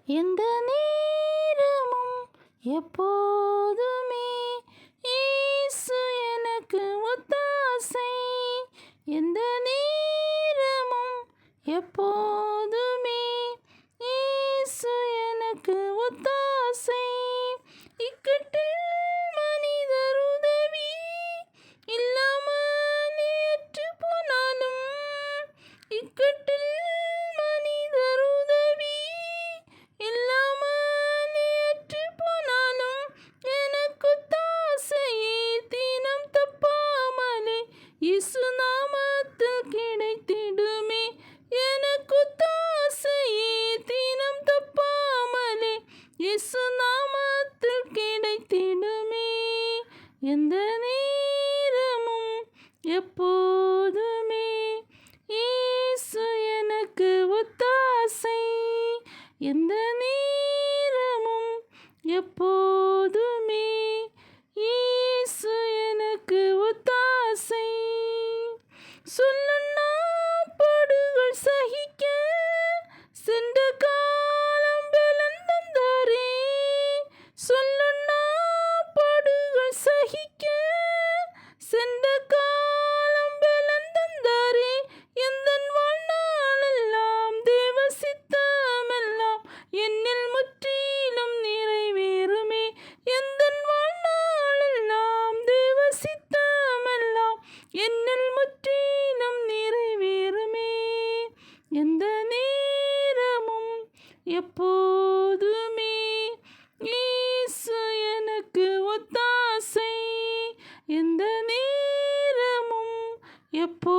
எந்த நேரமும் எப்போதுமே இயேசு எனக்கு ஒத்தாசை. எந்த நேரமும் எப்போதுமே இயேசு எனக்கு ஒத்தாசை. இக்கட்டில் மனிதர் உதவி இல்லாமல் நேற்று போனாலும், இக்கட்டில் மனிதர் உதவி இல்லாமல் நேற்று போனாலும், எனக்கு ஒத்தாசையே தினம் தப்பாமலே இயேசு நாமத்தில் கிடைத்திடுமே. எனக்கு ஒத்தாசையே தினம் தப்பாமலே இயேசு நாமத்தில் கிடைத்திடுமே. எந்த நேரமும் எப்போதுமே இயேசு எனக்கு ஒத்தாசை. எந்த நேரமும் எப்போதுமே இயேசு எனக்கு ஒத்தாசை. சொல்லுன்னா பாடுகள் சகிக்க சென்ற காலம் பலன் தந்தாரே. சொல்லுன்னா பாடுகள் சகிக்க சென்ற காலம் பலன் தந்தாரே. எந்தன் வாழ்நாளெல்லாம் தேவ சித்தமெல்லாம் என்னில் முற்றிலும் நிறைவேறுமே. எந்தன் வாழ்நாளெல்லாம் தேவ சித்தமெல்லாம் என்னில் முற்றிலும் நிறைவேறுமே. எந்த நேரமும் எப்போதுமே இயேசு எனக்கு ஒத்தாசை. எந்த நேரமும் எப்போ